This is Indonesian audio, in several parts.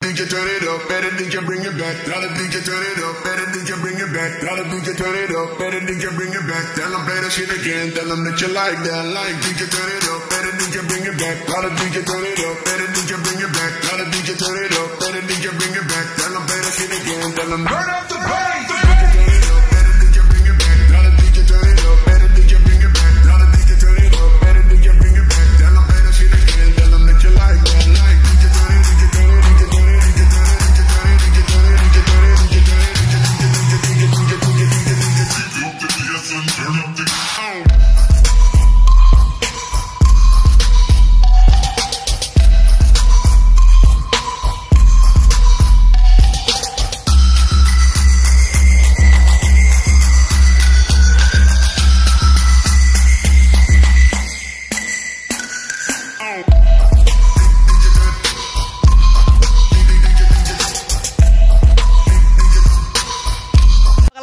DJ turn it up, better DJ bring it back. Tell the DJ turn it up, better DJ bring it back. Tell the DJ turn it up, better DJ bring it back. Tell them play that shit again, tell them that you like that. Like DJ turn it up, better DJ bring it back. Tell the DJ turn it up, better DJ bring it back. Tell the DJ turn it up, better DJ bring it back. Tell them play that shit again, tell them turn up the bass.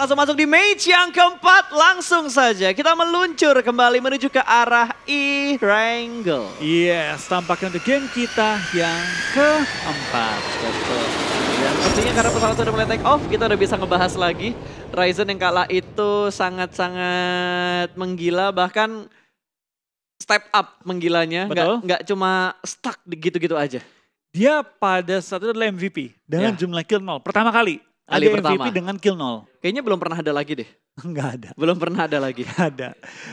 Langsung masuk di match yang keempat, langsung saja kita meluncur kembali menuju ke arah E-Wrangle. Yes, tampaknya untuk game kita yang keempat. Betul. Dan sepertinya karena pesawat sudah mulai take off, kita udah bisa ngebahas lagi. Ryzen yang kalah itu sangat-sangat menggila, bahkan step up menggilanya. Betul. Nggak cuma stuck gitu-gitu aja. Dia pada saat itu adalah MVP dengan jumlah kill 0. Pertama kali. Kali ada pertama. MVP dengan kill 0. Kayaknya belum pernah ada lagi deh. Enggak ada. Belum pernah ada lagi. Nggak ada.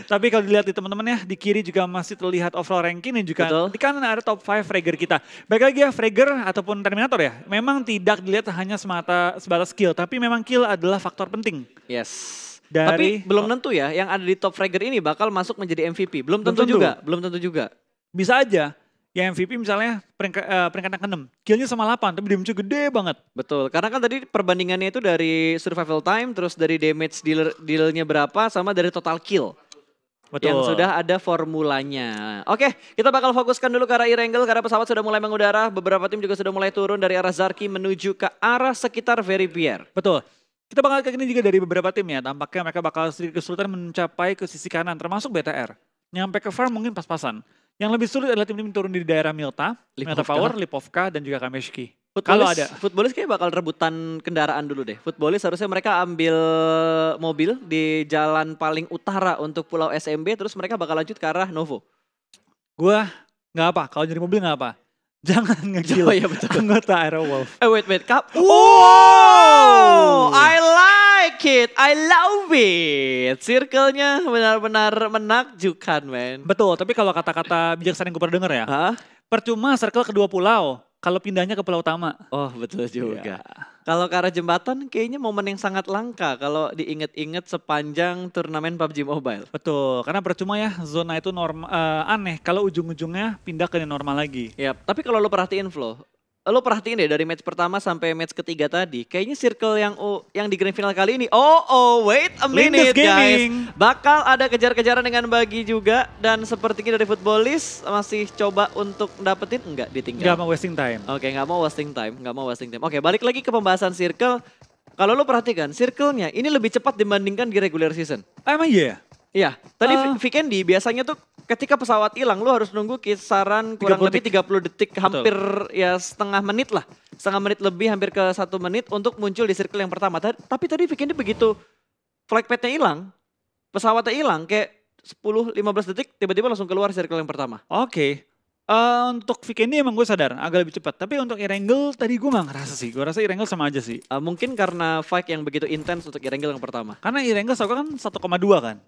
Tapi kalau dilihat di teman-teman ya, di kiri juga masih terlihat overall ranking dan juga Betul. di kanan ada top 5 Fragger kita. Baik lagi ya, Fragger ataupun Terminator ya, memang tidak dilihat hanya sebatas skill, tapi memang kill adalah faktor penting. Yes. Dari, Tapi belum tentu ya, yang ada di top Fragger ini bakal masuk menjadi MVP. Belum tentu tentu. juga. Belum tentu juga. Bisa aja. Ya MVP misalnya peringkat yang ke-6, killnya sama 8 tapi damage-nya gede banget. Betul, karena kan tadi perbandingannya itu dari survival time, terus dari damage dealnya berapa, sama dari total kill. Betul. Yang sudah ada formulanya. Oke, kita bakal fokuskan dulu ke arah E-Wrangle karena pesawat sudah mulai mengudara. Beberapa tim juga sudah mulai turun dari arah Zarki menuju ke arah sekitar Veripierre. Betul. Kita bakal kayak gini juga dari beberapa tim ya. Tampaknya mereka bakal sedikit kesulitan mencapai ke sisi kanan, termasuk BTR. Nyampe ke farm mungkin pas-pasan. Yang lebih sulit adalah tim-tim turun di daerah Milta, Milta Power, Lipovka, dan juga Kameshki. Kalau ada. Futbolis kayak bakal rebutan kendaraan dulu deh. Futbolis harusnya mereka ambil mobil di jalan paling utara untuk Pulau SMB, terus mereka bakal lanjut ke arah Novo. Gua nggak apa, kalau nyari mobil nggak apa. Jangan nge-kill Oh iya betul. anggota Aerowolf. Wait, Kap. Wow, I like it, I love it. Circle-nya benar-benar menakjubkan, men. Betul, tapi kalau kata-kata bijaksana yang gue pernah denger ya, Hah? percuma circle kedua pulau kalau pindahnya ke pulau utama. Oh betul juga. Iya. Kalau ke arah jembatan kayaknya momen yang sangat langka kalau diinget-inget sepanjang turnamen PUBG Mobile. Betul, karena percuma ya zona itu aneh kalau ujung-ujungnya pindah ke yang normal lagi. Yap, tapi kalau lo perhatiin Flo, lo perhatiin deh dari match pertama sampai match ketiga tadi, kayaknya circle yang di grand final kali ini, wait a minute guys, bakal ada kejar-kejaran dengan Bagi juga, dan sepertinya dari Futbolis masih coba untuk dapetin, enggak ditinggal. Nggak mau wasting time. Oke, nggak mau wasting time. Oke, balik lagi ke pembahasan circle. Kalau lo perhatikan, circle-nya ini lebih cepat dibandingkan di regular season. Emang iya? Iya, tadi Vikendi biasanya tuh ketika pesawat hilang lu harus nunggu kisaran kurang lebih 30 detik, hampir ya setengah menit lah. Setengah menit lebih, hampir ke 1 menit untuk muncul di circle yang pertama. Tapi tadi Vikendi begitu flight path-nya hilang, pesawatnya hilang kayak 10-15 detik tiba-tiba langsung keluar circle yang pertama. Oke. Untuk Vikendi emang gue sadar agak lebih cepat. Tapi untuk E-Wrangle tadi gue gak ngerasa sih. Gue rasa E-Wrangle sama aja sih. Mungkin karena fight yang begitu intens untuk E-Wrangle yang pertama. Karena E-Wrangle kan 1,2 kan.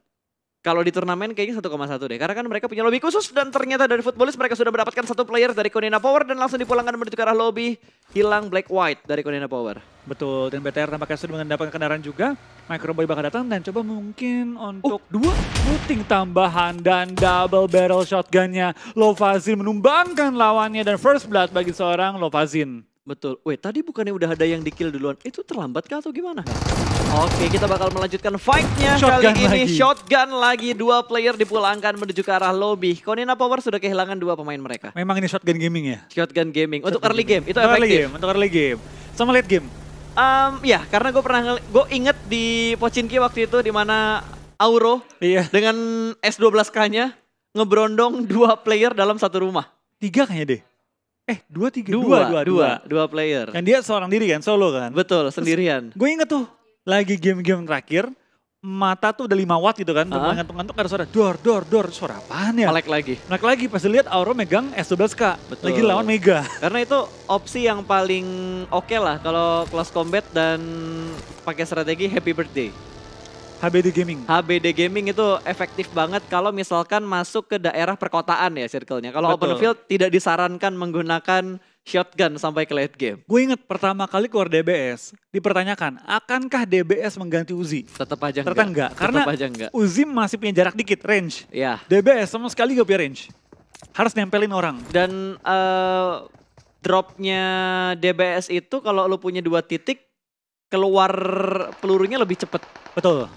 Kalau di turnamen kayaknya 1,1 deh. Karena kan mereka punya lobby khusus dan ternyata dari Futbolis mereka sudah mendapatkan 1 player dari Konina Power dan langsung dipulangkan menuju ke arah lobby. Hilang Black White dari Konina Power. Betul, dan BTR nampaknya sudah mendapatkan kendaraan juga. Microboy bakal datang dan coba mungkin untuk 2 looting tambahan dan double barrel shotgunnya. Lovazin menumbangkan lawannya dan first blood bagi seorang Lovazin. Betul. Wait, tadi bukannya udah ada yang di-kill duluan. Itu terlambat kah atau gimana? Oke, kita bakal melanjutkan fight-nya kali ini. Shotgun lagi. 2 player dipulangkan menuju ke arah lobby. Konina Power sudah kehilangan 2 pemain mereka. Memang ini shotgun gaming ya? Shotgun gaming. Untuk early game, itu early efektif. Game, untuk early game. Sama late game? Ya, karena gue inget di Pochinki waktu itu di mana Auro dengan S12K-nya ngebrondong 2 player dalam 1 rumah. 3 kayaknya deh. Dua player. Yang dia seorang diri kan, solo kan. Betul, sendirian. Gue inget tuh, lagi game-game terakhir, mata tuh udah 5 watt gitu kan, ngantuk-ngantuk ada suara dor, suara apaan ya? Melek lagi. Pas lihat Auro megang S12K, Betul. lagi lawan Mega. Karena itu opsi yang paling oke lah kalau close combat dan pakai strategi Happy Birthday. HBD Gaming itu efektif banget kalau misalkan masuk ke daerah perkotaan ya circle-nya. Kalau open field tidak disarankan menggunakan shotgun sampai ke late game. Gue inget pertama kali keluar DBS, dipertanyakan, akankah DBS mengganti Uzi? Tetap aja Ternyata enggak. Karena Uzi masih punya jarak dikit, range. Ya. DBS sama sekali gak punya range. Harus nempelin orang. Dan dropnya DBS itu kalau lu punya 2 titik, keluar pelurunya lebih cepet. Betul.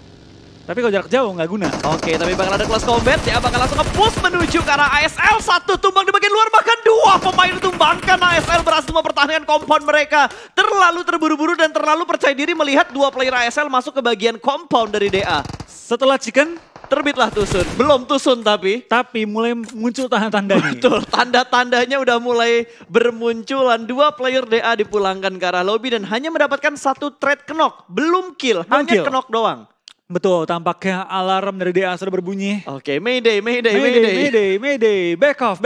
Tapi kalau jarak jauh nggak guna. Oke, tapi bakal ada close combat. Dia bakal langsung nge-push menuju ke arah ASL. 1 tumbang di bagian luar, bahkan 2 pemain ditumbangkan. ASL berhasil mempertahankan compound mereka. Terlalu terburu-buru dan terlalu percaya diri melihat 2 player ASL masuk ke bagian compound dari DA. Setelah chicken, terbitlah Tusun. Belum Tusun tapi mulai muncul tanda-tandanya. Betul, tanda-tandanya udah mulai bermunculan. 2 player DA dipulangkan ke arah lobby dan hanya mendapatkan 1 trade knock. Belum kill, hanya knock doang. Betul, tampaknya alarm dari DA sudah berbunyi. Oke, Mayday. Back off.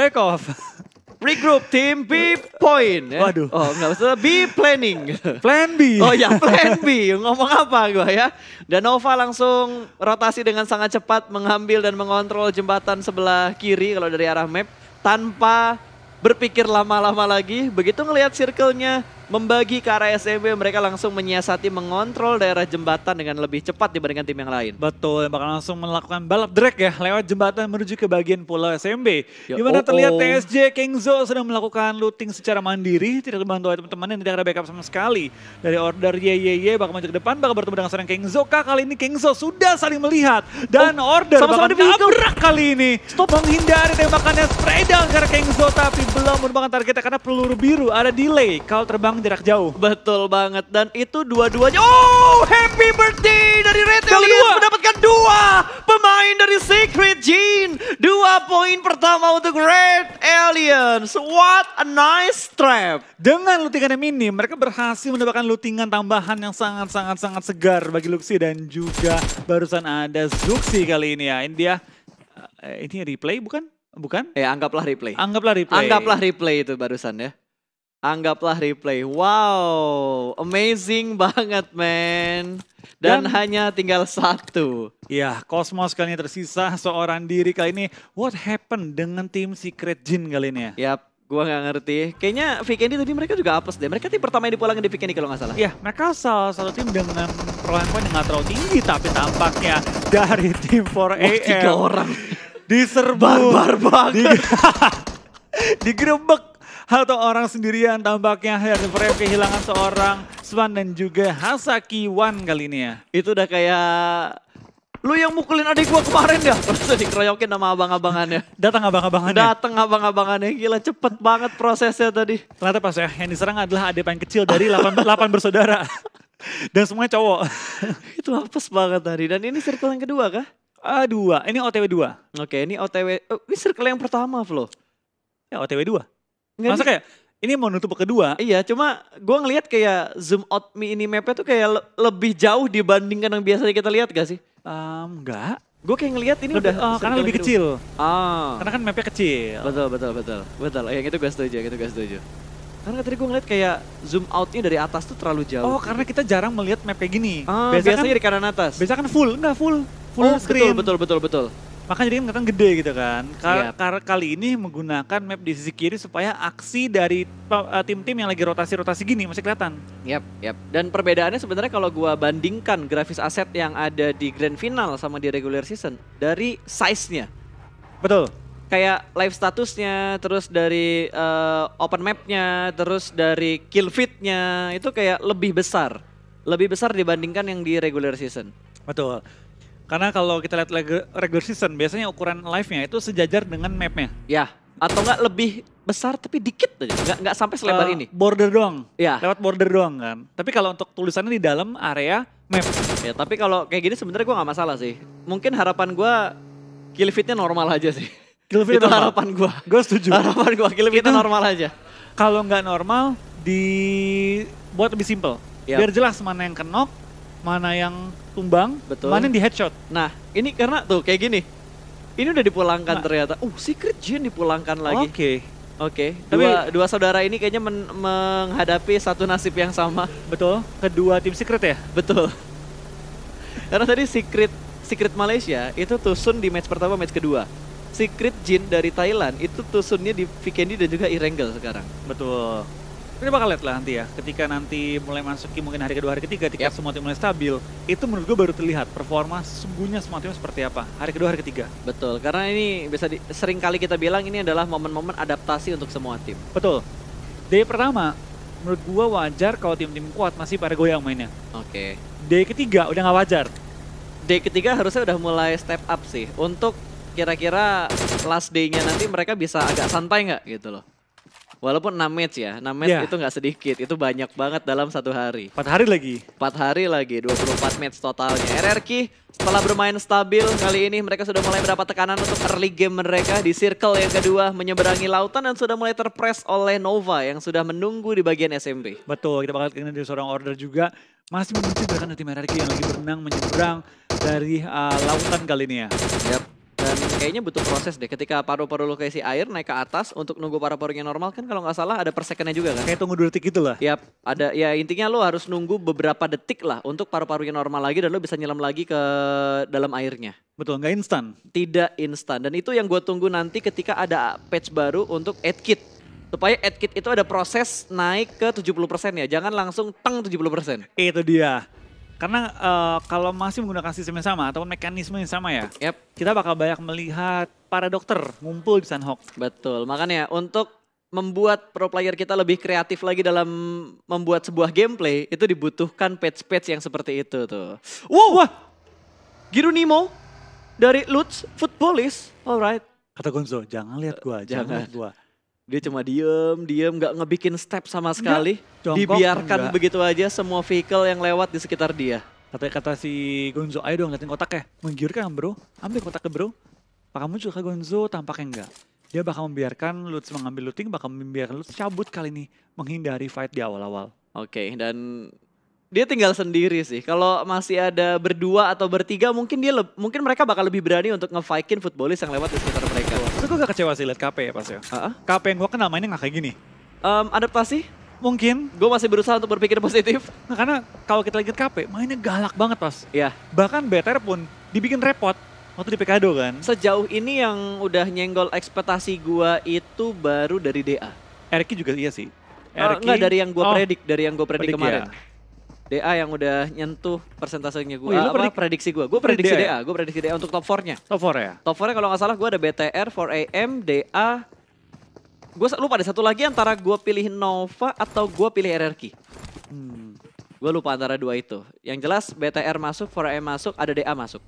Regroup tim B point. Ya? Waduh. Oh, enggak usah B planning. Plan B. Oh ya, plan B. Ngomong apa gua ya? Dan Nova langsung rotasi dengan sangat cepat mengambil dan mengontrol jembatan sebelah kiri kalau dari arah map tanpa berpikir lama-lama lagi. Begitu ngelihat circle-nya membagi ke arah SMB, mereka langsung menyiasati mengontrol daerah jembatan dengan lebih cepat dibandingkan tim yang lain. Betul, bakal langsung melakukan balap drag ya lewat jembatan menuju ke bagian pulau SMB. Dimana terlihat TSJ Kengzo sedang melakukan looting secara mandiri, tidak dibantu oleh teman-teman yang tidak ada backup sama sekali. Dari order YYY bakal maju ke depan, bakal bertemu dengan seorang Kengzo. Kali ini Kengzo sudah saling melihat dan order sama-sama bakal nabrak kali ini. Menghindari tembakannya spray down karena Kengzo, tapi belum merupakan targetnya karena peluru biru ada delay kalau terbang jarak jauh. Betul banget. Dan itu dua-duanya. Oh, happy birthday dari Red Aliens mendapatkan 2 pemain dari Secret Gene. 2 poin pertama untuk Red Aliens. What a nice trap. Dengan lootingan yang minim, mereka berhasil mendapatkan lootingan tambahan yang sangat segar bagi Luxi dan juga barusan ada Zuxi kali ini ya. Ini dia, ini replay bukan? Bukan? Anggaplah replay. Anggaplah replay itu barusan ya. Anggaplah replay. Wow, amazing banget man. Dan hanya tinggal 1. Ya, Cosmos kali ini tersisa seorang diri kali ini. What happened dengan tim Secret Gene kali ini ya? Yap, gua nggak ngerti. Kayaknya Vikendi tadi mereka juga apes deh. Mereka tim pertama yang dipulangin di Vikendi kalau nggak salah. Ya, mereka salah satu tim dengan perolehan poin yang nggak terlalu tinggi. Tapi tampaknya dari tim 4AM. 3 orang. Diserbu. Barbar banget. Digerebek. Atau orang sendirian tampaknya dari Frame kehilangan seorang Swan dan juga Hasaki Wan kali ini ya. Itu udah kayak lu yang mukulin adik gua kemarin ya. Terus dikeroyokin sama abang-abangannya. Datang abang-abangannya. Gila cepet banget prosesnya tadi. Ternyata pas ya yang diserang adalah adik paling kecil dari 8 bersaudara. Dan semuanya cowok. Itu apes banget tadi. Dan ini circle yang kedua kah? 2, ini OTW 2. Oke, ini OTW, ini circle yang pertama Flo. Ya OTW 2. Masa kayak ini mau nutup kedua? Iya, cuma gue ngelihat kayak zoom out ini mapnya tuh kayak lebih jauh dibandingkan yang biasanya kita lihat gak sih? Enggak. Gue kayak ngelihat ini udah karena lebih kecil. Karena kan mapnya kecil. Betul. Yang itu gue setuju. Karena tadi gue ngeliat kayak zoom outnya dari atas tuh terlalu jauh. Oh, karena kita jarang melihat map kayak gini. Biasanya kan, di kanan atas. Biasanya kan full screen. Betul. Makanya jadi kelihatan gede gitu kan. Kali ini menggunakan map di sisi kiri supaya aksi dari tim-tim yang lagi rotasi-rotasi gini masih kelihatan. Yap. Dan perbedaannya sebenarnya kalau gua bandingkan grafis aset yang ada di Grand Final sama di regular season dari size-nya. Betul. Kayak live statusnya, terus dari open map-nya, terus dari kill feed-nya itu kayak lebih besar. Lebih besar dibandingkan yang di regular season. Betul. Karena kalau kita lihat regular season, biasanya ukuran live-nya itu sejajar dengan map-nya. Ya, atau enggak lebih besar tapi dikit aja, enggak sampai selebar ini. Border doang, ya. Lewat border doang kan. Tapi kalau untuk tulisannya di dalam area map. Ya, tapi kalau kayak gini sebenarnya gue nggak masalah sih. Mungkin harapan gue kill feed-nya normal aja sih. Kill feed itu harapan gue. Gue setuju. Harapan gue kill feed-nya normal aja. kalau nggak normal dibuat lebih simple. Yap. Biar jelas mana yang kenok, mana yang tumbang, Betul. mana yang di headshot. Nah, ini karena tuh kayak gini. Ini udah dipulangkan Nah. ternyata. Secret Jin dipulangkan lagi. Oke. Dua saudara ini kayaknya menghadapi satu nasib yang sama. Betul. Kedua tim secret ya? Betul. Karena tadi Secret Malaysia itu tusun di match pertama, match kedua. Secret Jin dari Thailand itu tusunnya di Vikendi dan juga Irengel sekarang. Betul. Ini bakal lihat lah nanti ya, ketika nanti mulai masuki mungkin hari kedua, hari ketiga, ketika semua tim mulai stabil, itu menurut gue baru terlihat performa sesungguhnya semua tim seperti apa, hari kedua, hari ketiga. Betul, karena ini sering kali kita bilang ini adalah momen-momen adaptasi untuk semua tim. Betul. Day pertama, menurut gue wajar kalau tim-tim kuat masih pada goyang mainnya. Oke. Day ketiga udah nggak wajar. Day ketiga harusnya udah mulai step up sih, untuk kira-kira last day-nya nanti mereka bisa agak santai nggak gitu loh. Walaupun 6 match ya, 6 match Yeah. itu nggak sedikit, itu banyak banget dalam satu hari. 4 hari lagi. 4 hari lagi, 24 match totalnya. RRQ setelah bermain stabil kali ini mereka sudah mulai mendapat tekanan untuk early game mereka di circle yang kedua menyeberangi lautan dan sudah mulai terpress oleh Nova yang sudah menunggu di bagian SMP. Betul, kita bakal kenal dari seorang order juga. Masih mengunci bahkan dari tim RRQ yang lagi berenang menyeberang dari lautan kali ini ya. Yap. Dan kayaknya butuh proses deh ketika paru-paru lo keisi air naik ke atas untuk nunggu paru-parunya normal kan kalau nggak salah ada per secondnya juga kan. Kayak tunggu 2 detik gitu lah. Yap, ada ya intinya lo harus nunggu beberapa detik lah untuk paru-parunya normal lagi dan lo bisa nyelam lagi ke dalam airnya. Betul, nggak instan. Tidak instan dan itu yang gue tunggu nanti ketika ada patch baru untuk add kit. Supaya add kit itu ada proses naik ke 70% ya, jangan langsung teng 70%. Itu dia. Karena kalau masih menggunakan sistem yang sama ataupun mekanisme yang sama ya, Yap, kita bakal banyak melihat para dokter ngumpul di Sunhawk. betul. Makanya untuk membuat pro player kita lebih kreatif lagi dalam membuat sebuah gameplay, itu dibutuhkan patch-patch yang seperti itu tuh. Wow, wah, Girunimo dari Lutz Footballist, alright. Kata Gonzo, jangan lihat gua, jangan lihat gua. Dia cuma diem, nggak ngebikin step sama sekali. Jongkok, Dibiarkan enggak. begitu aja semua vehicle yang lewat di sekitar dia. Kata si Gonzo, ayo dong liatin kotaknya. Menggiurkan bro, ambil kotaknya bro. Apakah muncul ke Gonzo? Tampaknya enggak. Dia bakal membiarkan Lutz mengambil looting, bakal membiarkan Lutz cabut kali ini. Menghindari fight di awal-awal. Oke, dan dia tinggal sendiri sih. Kalau masih ada berdua atau bertiga, mungkin mereka bakal lebih berani untuk nge-fight-in footballist yang lewat di sekitar mereka. Tapi gue gak kecewa sih liat KP ya pas ya. KP yang gue kenal mainnya gak kayak gini. Adaptasi, Mungkin, gue masih berusaha untuk berpikir positif. nah, karena kalau kita lihat KP, mainnya galak banget pas. Ya, Bahkan BTR pun dibikin repot waktu di Pekado kan. sejauh ini yang udah nyenggol ekspektasi gue itu baru dari DA. Erki juga iya sih. Enggak, dari yang gue predik, predik kemarin. ya. DA yang udah nyentuh persentasenya gue. Oh iya, lu prediksi gue? Gue predik prediksi DA DA. Gue prediksi DA untuk top 4-nya. Top 4 ya? Top 4-nya kalau nggak salah gue ada BTR, 4AM, DA. Gue lupa ada satu lagi antara gue pilih Nova atau gue pilih RRQ. Gue lupa antara dua itu. Yang jelas BTR masuk, 4AM masuk, ada DA masuk.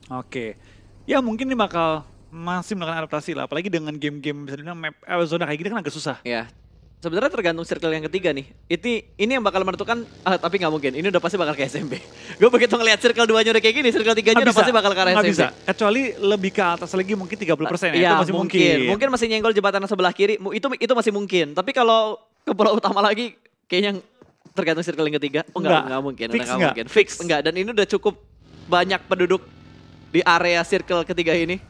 Oke. Ya mungkin ini bakal masih melakukan adaptasi lah. Apalagi dengan game-game bisa dibilang map zona kayak gini kan agak susah. Ya. Sebenarnya tergantung circle yang ketiga nih. Ini yang bakal menentukan, tapi nggak mungkin. Ini udah pasti bakal ke SMP. Gue begitu ngeliat circle 2-nya udah kayak gini, circle 3-nya udah pasti bakal ke arah Nggak SMP. bisa. Kecuali lebih ke atas lagi mungkin 30% ya. Iya, Itu masih mungkin. Mungkin masih nyenggol jembatan sebelah kiri, itu masih mungkin. Tapi kalau ke pulau utama lagi, kayaknya tergantung circle yang ketiga. Oh enggak mungkin. Fix Udah enggak? mungkin. Fix enggak. Dan ini udah cukup banyak penduduk di area circle ketiga ini.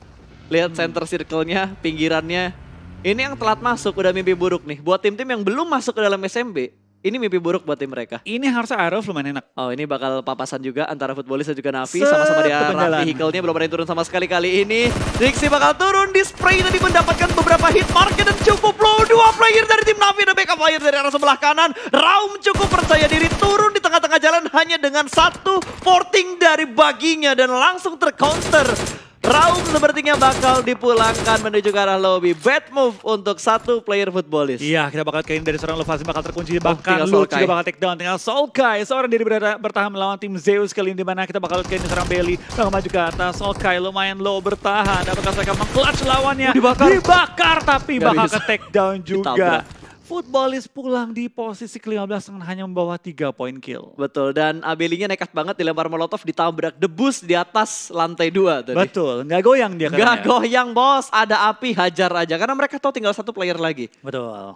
Lihat center circle-nya, pinggirannya. Ini yang telat masuk udah mimpi buruk nih. Buat tim-tim yang belum masuk ke dalam SMB, ini mimpi buruk buat tim mereka. Ini harusnya Arrow lumayan enak. Oh, ini bakal papasan juga antara Futbolis dan juga Navi. Sama-sama di arah Ketinggalan. vehicle-nya. Belum ada yang turun sama sekali kali ini. Dixie bakal turun di spray tadi mendapatkan beberapa hit market dan cukup low. Dua player dari tim Navi dan backup player dari arah sebelah kanan. Raum cukup percaya diri turun di tengah-tengah jalan hanya dengan satu porting dari baginya dan langsung tercounter. Raum sepertinya bakal dipulangkan menuju ke arah lobby. Bad move untuk satu player Futbolis. Iya, kita bakal kain dari seorang Lovazzi bakal terkunci. Bahkan tinggal Lutz Solkai. juga bakal take down. Tinggal Solkai, seorang diri bertahan melawan tim Zeus kali ini. Dimana kita bakal kain seorang Bailey. Bakal maju ke atas. Solkai lumayan low bertahan. Apakah mereka meng-clutch lawannya? Dibakar tapi Nggak bakal bisa. ke take down juga. Ditabrak. Futbolis pulang di posisi ke-15 dengan hanya membawa 3 poin kill. Betul, dan Abelinya nekat banget dilempar molotov, ditabrak debus di atas lantai 2 tadi. Betul, nggak goyang dia Gak katanya. goyang bos, ada api hajar aja. Karena mereka tahu tinggal satu player lagi. Betul.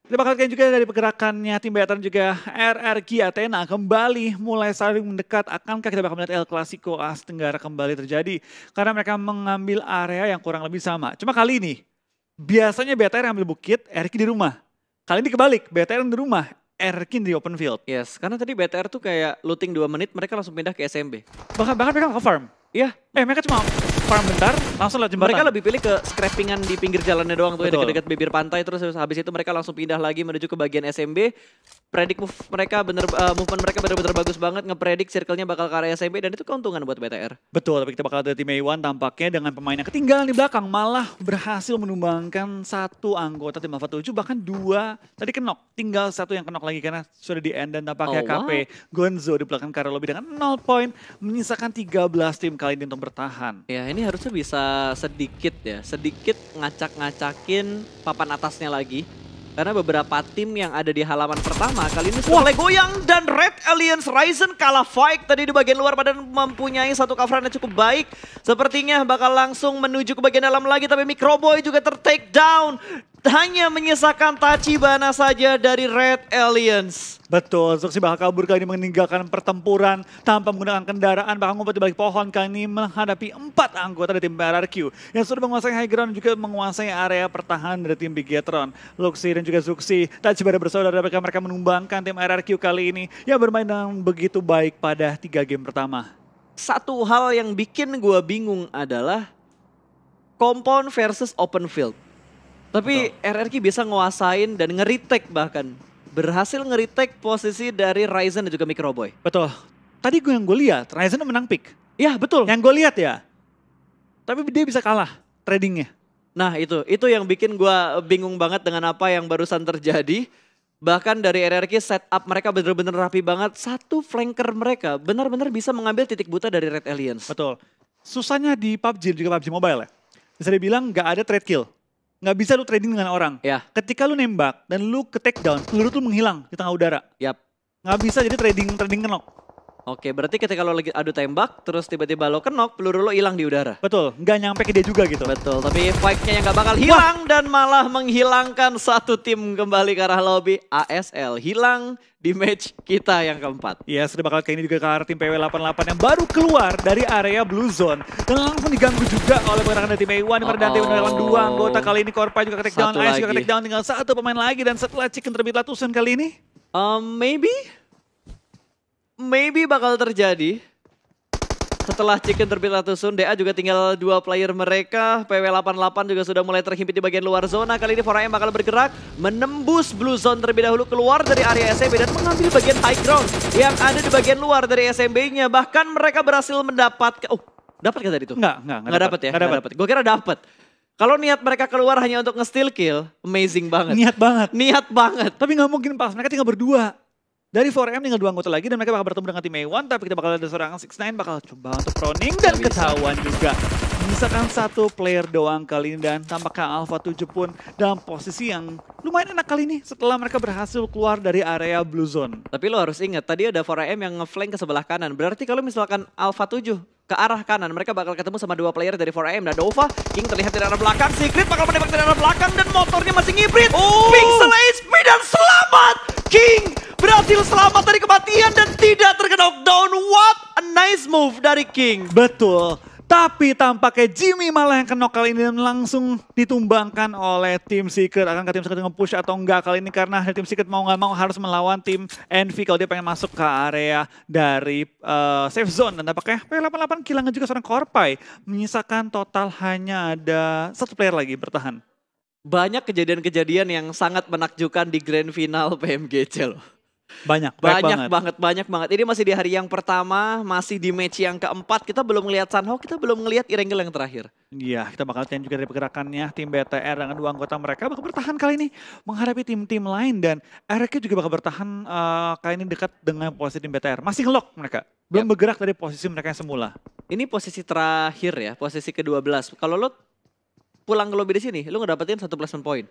Kita bakal lihat juga dari pergerakannya tim BTR juga RRQ Athena kembali mulai saling mendekat. Akankah kita bakal melihat El Clasico AS Tenggara kembali terjadi? Karena mereka mengambil area yang kurang lebih sama. Cuma kali ini, biasanya BTR yang ambil bukit, RRQ di rumah. Kali ini kebalik, BTR yang di rumah, RRQ di open field. Yes, karena tadi BTR tuh kayak looting 2 menit, mereka langsung pindah ke SMB. Bahkan mereka nggak farm. Iya. Mereka cuma farm bentar, langsung lewat jembatan. Mereka lebih pilih ke scrappingan di pinggir jalannya doang tuh ya, Betul. dekat-dekat bibir pantai, terus habis itu mereka langsung pindah lagi menuju ke bagian SMB. Predik movement mereka bener-bener bagus banget, ngepredik circle-nya bakal ke area SMB dan itu keuntungan buat BTR. Betul, tapi kita bakal ada tim A1 tampaknya dengan pemain yang ketinggalan di belakang malah berhasil menumbangkan satu anggota tim Alpha 7 bahkan 2 tadi kenok. Tinggal satu yang kenok lagi karena sudah di end dan tampaknya KP Gonzo di belakang Karel Lobby dengan 0 poin menyisakan 13 tim kali ini untuk bertahan. Ya ini harusnya bisa sedikit ngacak-ngacakin papan atasnya lagi. Karena beberapa tim yang ada di halaman pertama kali ini sudah mulai goyang dan Red Alliance Ryzen kalah fight tadi di bagian luar padahal mempunyai satu coveran yang cukup baik. Sepertinya bakal langsung menuju ke bagian dalam lagi tapi Microboy juga ter-take down. Hanya menyisakan Tachibana saja dari Red Alliance. Betul, Zuxi bakal kabur kali ini meninggalkan pertempuran tanpa menggunakan kendaraan, bahkan ngumpet di balik pohon kali ini menghadapi 4 anggota dari tim RRQ yang sudah menguasai high ground juga menguasai area pertahanan dari tim Bigetron. Luxi dan juga Zuxi, Tachibana bersaudara mereka menumbangkan tim RRQ kali ini yang bermain dengan begitu baik pada 3 game pertama. Satu hal yang bikin gue bingung adalah compound versus open field. Tapi RRQ bisa nguasain dan nge-retake bahkan. Berhasil nge-retake posisi dari Ryzen dan juga Microboy. Betul. Tadi yang gue lihat, Ryzen menang pick. Ya betul. Yang gue lihat ya. Tapi dia bisa kalah tradingnya. Nah itu yang bikin gue bingung banget dengan apa yang barusan terjadi. Bahkan dari RRQ setup mereka bener-bener rapi banget. Satu flanker mereka benar-benar bisa mengambil titik buta dari Red Alliance. Betul. Susahnya di PUBG juga PUBG Mobile ya. Bisa dibilang gak ada trade kill. Nggak bisa lu trading dengan orang. Ya. Ketika lu nembak dan lu ke take down, peluru tuh menghilang di tengah udara. Yap. Nggak bisa jadi trading kenok. Oke, berarti ketika lo lagi adu tembak, terus tiba-tiba lo kenok, peluru lo hilang di udara. Betul, nggak nyampe ke dia juga gitu. Betul, tapi fight-nya yang nggak bakal hilang dan malah menghilangkan satu tim kembali ke arah lobby. ASL hilang di match kita yang keempat. Iya, sudah bakal kali ini juga ke arah tim PW88 yang baru keluar dari area Blue Zone. Dan langsung diganggu juga oleh pergerakan dari tim A1. Dimana dari tim A1 2 anggota kali ini. Korpai juga ke take down, Ice juga ke take down. Tinggal satu pemain lagi dan setelah Chicken terbit Latusan kali ini. Maybe bakal terjadi. Setelah Chicken terbit Latusun, DA juga tinggal 2 player mereka. PW88 juga sudah mulai terhimpit di bagian luar zona. Kali ini 4AM bakal bergerak menembus Blue Zone terlebih dahulu keluar dari area SMB dan mengambil bagian high ground yang ada di bagian luar dari SMB-nya. Bahkan mereka berhasil mendapatkan... Oh, dapat gak tadi itu? Enggak dapat ya? Enggak dapat. Gue kira dapat. Kalau niat mereka keluar hanya untuk nge-steal kill, amazing banget. Niat banget. Tapi nggak mungkin pas, mereka tinggal berdua. Dari 4M tinggal 2 anggota lagi dan mereka bakal bertemu dengan tim A1, tapi kita bakal ada seorang 6ix9ine bakal coba untuk proning dan ketahuan juga. Misalkan satu player doang kali ini dan tampaknya Alpha 7 pun dalam posisi yang lumayan enak kali ini setelah mereka berhasil keluar dari area Blue Zone. Tapi lo harus ingat, tadi ada 4AM yang ngeflank ke sebelah kanan. Berarti kalau misalkan Alpha 7 ke arah kanan, mereka bakal ketemu sama 2 player dari 4AM. Dan Dova, King terlihat dari arah belakang, Secret bakal menembak dari arah belakang dan motornya masih ngibrit. Pixel HP dan selamat! King berhasil selamat dari kematian dan tidak terkena knockdown. What a nice move dari King. Betul. Tapi tampaknya Jimmy malah yang kenok kali ini dan langsung ditumbangkan oleh tim Secret. Akankah tim Secret nge-push atau enggak kali ini karena tim Secret mau nggak mau harus melawan tim Envy kalau dia pengen masuk ke area dari safe zone. Dan tampaknya P88 kehilangan juga seorang Korpai. Menyisakan total hanya ada 1 player lagi bertahan. Banyak kejadian-kejadian yang sangat menakjubkan di grand final PMGC loh. Banyak banget. Ini masih di hari yang pertama, masih di match yang keempat. Kita belum ngelihat Sunhawk, kita belum ngelihat Irengel yang terakhir. Iya, kita bakal lihat juga dari pergerakannya. Tim BTR dengan 2 anggota mereka bakal bertahan kali ini menghadapi tim-tim lain. Dan RRQ juga bakal bertahan kali ini dekat dengan posisi tim BTR. Masih ngelock mereka, belum bergerak dari posisi mereka yang semula. Ini posisi terakhir ya, posisi ke-12. Kalau lo pulang ke lobby di sini, lo ngedapetin 1 placement point.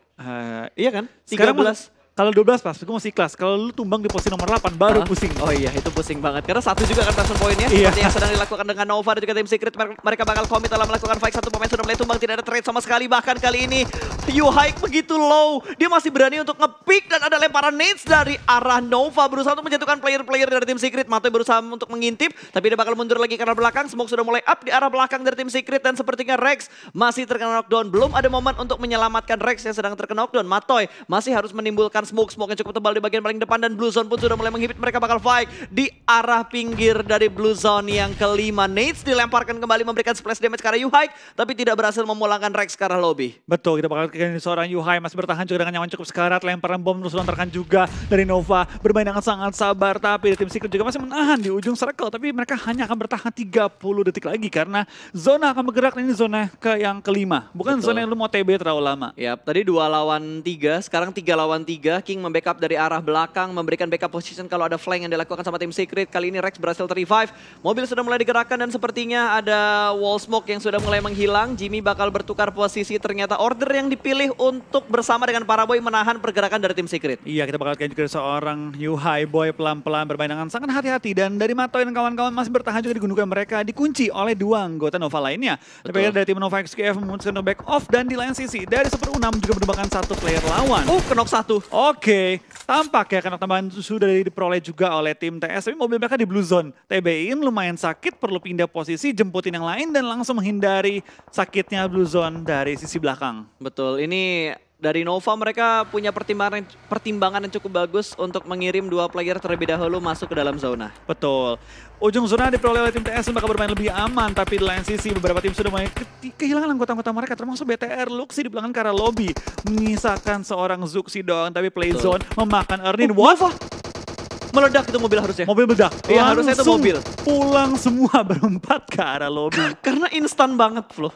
Iya kan? 13. Kalau 12 pas, gue masih ikhlas. Kalau lu tumbang di posisi nomor 8 baru pusing. Oh iya, itu pusing banget. Karena satu juga kan transfer poinnya. Iya. Seperti yang sedang dilakukan dengan Nova dan juga tim Secret. Mereka bakal komit dalam melakukan fight. Satu pemain sudah mulai tumbang, tidak ada trade sama sekali. Bahkan kali ini Yuhaik begitu low. Dia masih berani untuk nge-pick dan ada lemparan nades dari arah Nova. Berusaha untuk menjatuhkan player-player dari tim Secret. Matoy berusaha untuk mengintip, tapi dia bakal mundur lagi ke arah belakang. Smoke sudah mulai up di arah belakang dari tim Secret. Dan sepertinya Rex masih terkena knockdown. Belum ada momen untuk menyelamatkan Rex yang sedang terkena knockdown. Matoy masih harus menimbulkan smoke yang cukup tebal di bagian paling depan. Dan Blue Zone pun sudah mulai menghibit. Mereka bakal fight di arah pinggir dari Blue Zone yang kelima. Nades dilemparkan kembali memberikan splash damage ke arah Yuhaik, tapi tidak berhasil memulangkan Rex ke arah lobby. Betul, kita bakal kira seorang Yuhai masih bertahan juga dengan nyaman cukup sekarat. Lemparan bom terus lontarkan juga dari Nova. Bermain dengan sangat sabar, tapi tim Secret juga masih menahan di ujung circle. Tapi mereka hanya akan bertahan 30 detik lagi karena zona akan bergerak. Ini zona yang kelima. Bukan Betul. zona yang lu mau TB terlalu lama. Ya, tadi 2 lawan 3, sekarang 3 lawan 3. King membackup dari arah belakang, memberikan backup position kalau ada flank yang dilakukan sama tim Secret. Kali ini Rex berhasil ter-revive. Mobil sudah mulai digerakkan dan sepertinya ada wall smoke yang sudah mulai menghilang. Jimmy bakal bertukar posisi. Ternyata order yang dipilih untuk bersama dengan para boy menahan pergerakan dari tim Secret. Iya, kita bakal juga seorang Yuhai boy pelan-pelan bermain dengan sangat hati-hati. Dan dari Matoy dan kawan-kawan masih bertahan juga di gundukan mereka. Dikunci oleh 2 anggota Nova lainnya. Tapi dari tim Nova XQF memutuskan untuk back off. Dan di lain sisi dari Super Unam juga merupakan 1 player lawan. Knock 1. Oke, tampaknya knock tambahan sudah diperoleh juga oleh tim TS. Tapi mobil mereka di Blue Zone. TB-in lumayan sakit, perlu pindah posisi, jemputin yang lain. Dan langsung menghindari sakitnya Blue Zone dari sisi belakang. Betul, ini dari Nova mereka punya pertimbangan yang cukup bagus untuk mengirim 2 player terlebih dahulu masuk ke dalam zona. Betul. Ujung zona diperoleh oleh tim TS bakal bermain lebih aman, tapi di lain sisi beberapa tim sudah mulai kehilangan anggota-anggota mereka, termasuk BTR. Luxi di belakang ke arah lobby, menyisakan seorang Zuxi doang, tapi play zone memakan Ernin. Nova meledak itu mobil harusnya. Mobil meledak. Iya, harusnya itu mobil. Pulang semua berempat ke arah lobby. Karena instan banget, Flo.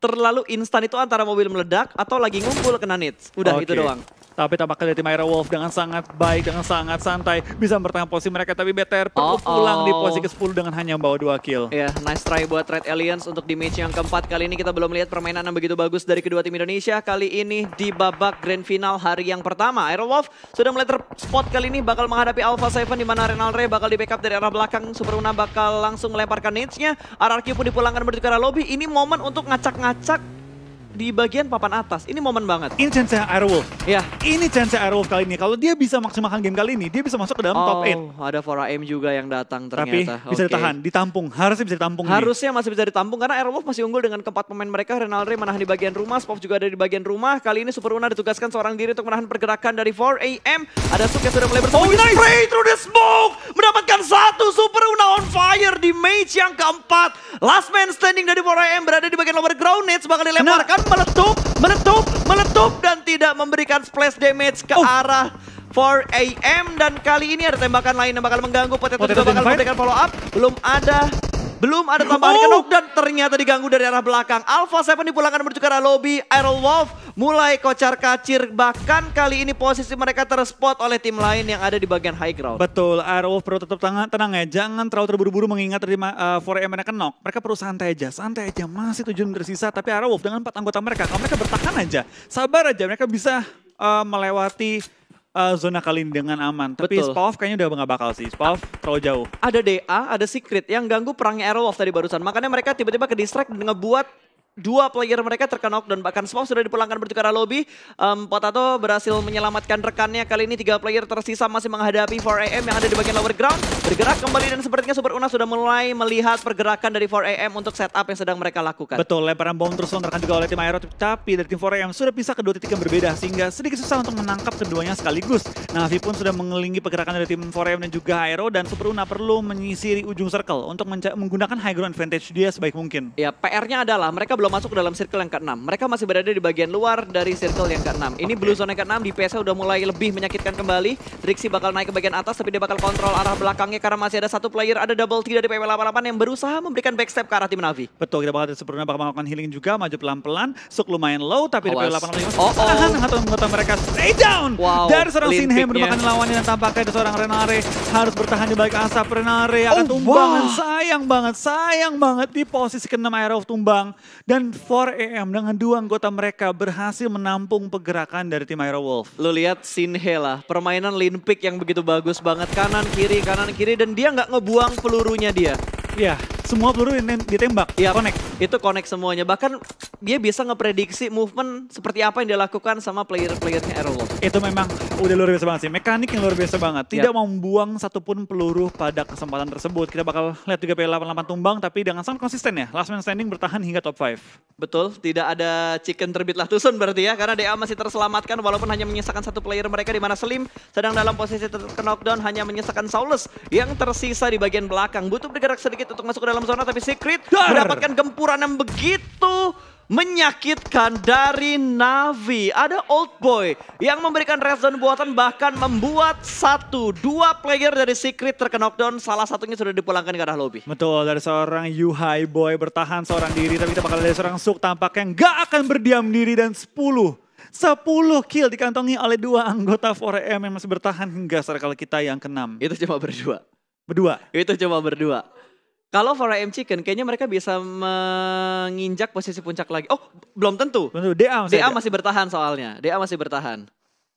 Terlalu instan itu antara mobil meledak atau lagi ngumpul kena nades. Udah itu doang. Tapi tampaknya dari tim Aira Wolf dengan sangat baik, dengan sangat santai bisa mempertahankan posisi mereka. Tapi BTR perlu pulang di posisi ke-10 dengan hanya membawa 2 kill. Ya, nice try buat Red Alliance untuk di match yang keempat. Kali ini kita belum lihat permainan yang begitu bagus dari kedua tim Indonesia. Kali ini di babak grand final hari yang pertama. Aira Wolf sudah mulai terspot kali ini bakal menghadapi Alpha 7 di mana Renal Ray bakal di backup dari arah belakang. Super Una bakal langsung melemparkan nades-nya. RRQ pun dipulangkan menuju ke arah lobby. Ini momen untuk ngacak-ngacak di bagian papan atas. Ini momen banget. Ini chance Aira Wolf. Ya. Ini chance Aira Wolf kali ini. Kalau dia bisa maksimalkan game kali ini, dia bisa masuk ke dalam top 8. Ada 4AM juga yang datang ternyata. Tapi bisa ditahan, ditampung. Harusnya bisa ditampung. Harusnya masih bisa ditampung karena Aira Wolf masih unggul dengan keempat pemain mereka. Renal Ray menahan di bagian rumah, Spov juga ada di bagian rumah. Kali ini Super Una ditugaskan seorang diri untuk menahan pergerakan dari 4AM. Ada Suk yang sudah mulai bersembunyi. Spray through the smoke. Mendapatkan 1 Super Una on fire di match yang keempat. Last man standing dari 4AM berada di bagian lower ground. Nades bakal dilemparkan, meletup dan tidak memberikan splash damage ke arah 4AM. Dan kali ini ada tembakan lain yang bakal mengganggu. Potato juga bakal memberikan follow up. Belum ada tambahan knock dan ternyata diganggu dari arah belakang. Alpha 7 dipulangkan menuju ke arah lobby. Aira Wolf mulai kocar-kacir. Bahkan kali ini posisi mereka terspot oleh tim lain yang ada di bagian high ground. Betul, Aira Wolf perlu tetap tenang ya. Jangan terlalu terburu-buru mengingat dari 4AM mereka knock. Mereka perlu santai aja. Masih 7 tersisa. Tapi Aira Wolf dengan 4 anggota mereka, kalau mereka bertahan aja, sabar aja, mereka bisa melewati zona kali ini dengan aman. Tapi Spov kayaknya udah gak bakal sih. Spov terlalu jauh. Ada DA, ada Secret yang ganggu perangnya Aira Wolf tadi barusan. Makanya mereka tiba-tiba ke distract dan ngebuat 2 player mereka terkena knock dan bahkan Spov sudah dipulangkan menuju ke arah lobby. Potato berhasil menyelamatkan rekannya. Kali ini 3 player tersisa masih menghadapi 4AM yang ada di bagian lower ground. Bergerak kembali dan sepertinya Super Una sudah mulai melihat pergerakan dari 4AM untuk setup yang sedang mereka lakukan. Betul, lemparan bom terus lontarkan juga oleh tim Aero. Tapi dari tim 4AM sudah bisa kedua titik yang berbeda sehingga sedikit susah untuk menangkap keduanya sekaligus. Navi pun sudah mengelilingi pergerakan dari tim 4AM dan juga Aero. Dan Super Una perlu menyisiri ujung circle untuk menggunakan high ground advantage dia sebaik mungkin. Ya, PR-nya adalah mereka belum masuk ke dalam circle yang ke-6. Mereka masih berada di bagian luar dari circle yang ke-6. Ini Blue Zone yang ke-6 di PS udah mulai lebih menyakitkan kembali. Trixie bakal naik ke bagian atas tapi dia bakal kontrol arah belakangnya karena masih ada 1 player, ada double T dari PW88 yang berusaha memberikan backstep ke arah tim Navi. Betul, kita bakal Super Una bakal melakukan healing juga, maju pelan-pelan. Suk lumayan low tapi dari PW88 tahan atau anggota mereka stay down. Dari seorang Sinhe merupakan lawannya dan tampaknya ada seorang Renare harus bertahan di balik asap. Renare akan tumbang. Sayang banget di posisi ke-6 Aero tumbang. Dan Dan 4AM dengan 2 anggota mereka berhasil menampung pergerakan dari tim Aero Wolf. Lu lihat Sinhe lah, permainan lean pick yang begitu bagus banget. Kanan kiri, dan dia nggak ngebuang pelurunya dia. Ya, semua peluru ditembak, Yap, connect. Itu connect semuanya. Bahkan dia bisa ngeprediksi movement seperti apa yang dia lakukan sama player-playernya Aero Wolf. Itu memang udah luar biasa banget sih. Mekanik yang luar biasa banget. Tidak membuang satupun peluru pada kesempatan tersebut. Kita bakal lihat juga P88 tumbang, tapi dengan sangat konsisten ya. Last man standing bertahan hingga top 5. Betul, tidak ada chicken terbitlah tusun berarti ya. Karena DA masih terselamatkan walaupun hanya menyisakan satu player mereka, di mana Slim sedang dalam posisi knockdown, hanya menyisakan Saulus yang tersisa di bagian belakang. Butuh bergerak sedikit untuk masuk ke dalam zona, tapi Secret mendapatkan gempuran yang begitu menyakitkan dari Navi. Ada Old Boy yang memberikan red zone buatan, bahkan membuat 1-2 player dari Secret terkena knockdown. Salah satunya sudah dipulangkan ke arah lobby. Betul, dari seorang Yuhai Boy bertahan seorang diri, tapi kita bakal dari seorang Suk tampaknya nggak akan berdiam diri, dan 10 kill dikantongi oleh 2 anggota 4AM yang masih bertahan hingga circle kita yang ke-6. Itu cuma berdua. Berdua. Itu cuma berdua. Kalau 4AM Chicken kayaknya mereka bisa menginjak posisi puncak lagi. Oh, belum tentu. DA masih bertahan soalnya. DA masih bertahan.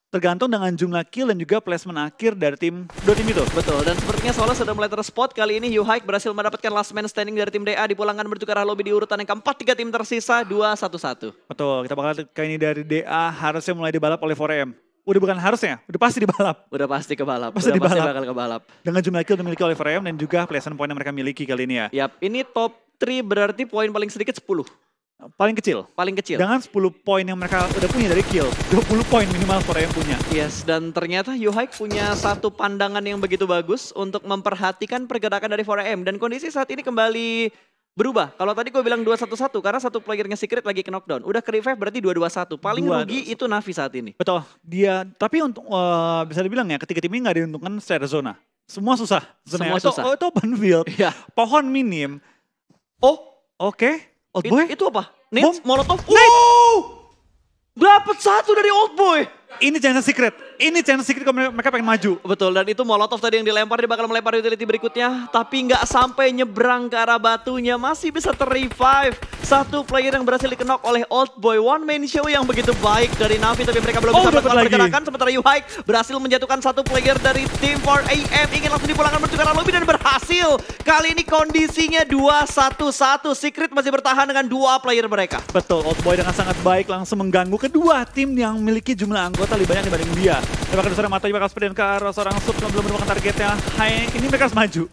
Tergantung dengan jumlah kill dan juga placement akhir dari dua tim itu. Betul, dan sepertinya Solos sudah mulai terspot. Kali ini Yuhaik berhasil mendapatkan last man standing dari tim DA. Dipulangkan menuju ke arah lobby di urutan yang keempat. 3 tim tersisa, 2-1-1. Betul, kita bakal lihat kali ini dari DA harusnya mulai dibalap oleh 4AM. Udah bukan harusnya, udah pasti dibalap. Udah pasti kebalap. Pasti bakal kebalap. Dengan jumlah kill dimiliki oleh 4AM dan juga placement point yang mereka miliki kali ini ya. Yap, ini top 3 berarti poin paling sedikit 10. Paling kecil. Dengan 10 poin yang mereka udah punya dari kill. 20 poin minimal 4AM punya. Yes, dan ternyata Yuhaik punya satu pandangan yang begitu bagus untuk memperhatikan pergerakan dari 4AM. Dan kondisi saat ini kembali berubah. Kalau tadi gue bilang 2-1-1 karena satu playernya Secret lagi ke knockdown. Udah ke revive berarti 2-2-1. Paling rugi itu Navi saat ini. Betul. Tapi untuk bisa dibilang ya, ketiga tim ini gak diuntungkan secara zona. Semua susah. Semua susah. Itu open field. Iya. Pohon minim. Oke. Old Boy? Itu apa? Nades, Molotov. Dapat 1 dari Old Boy. Ini chance Secret. Kalau mereka pengen maju. Betul, dan itu Molotov tadi yang dilempar, dia bakal melempar utility berikutnya. Tapi nggak sampai nyebrang ke arah batunya, masih bisa ter-revive. Satu player yang berhasil dikenok oleh Old Boy. One man show yang begitu baik dari Navi, tapi mereka belum bisa melakukan pergerakan. Sementara Yuhaik berhasil menjatuhkan satu player dari tim 4AM. Ingin langsung dipulangkan menuju ke arah lobby dan berhasil. Kali ini kondisinya 2-1-1. Secret masih bertahan dengan 2 player mereka. Betul, Old Boy dengan sangat baik langsung mengganggu kedua tim yang memiliki jumlah anggota lebih banyak dibanding dia. Bahkan seorang Matoy bakal sprint ke arah seorang Sub yang belum menemukan targetnya. Ini mereka harus maju.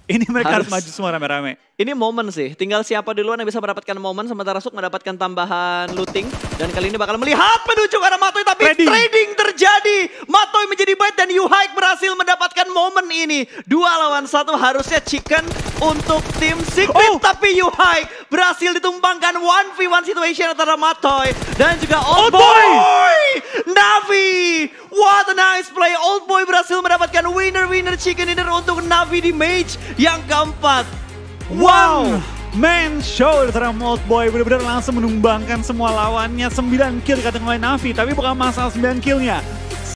Harus maju semua rame-rame. Ini momen sih. Tinggal siapa duluan yang bisa mendapatkan momen, sementara Suk mendapatkan tambahan looting. Dan kali ini bakal melihat menuju ke arah Matoy, tapi trading terjadi. Matoy menjadi bait dan Yuhaik berhasil mendapatkan momen ini. 2 lawan 1 harusnya chicken untuk tim Secret. Tapi Yuhaik berhasil ditumbangkan 1v1 situation antara Matoy dan juga Old Boy. Navi, what a nice play. Old Boy berhasil mendapatkan winner chicken dinner untuk Navi di match yang keempat. Wow, man show dari Old Boy, benar-benar langsung menumbangkan semua lawannya. 9 kill dikatakan oleh Navi, tapi bukan masalah 9 killnya.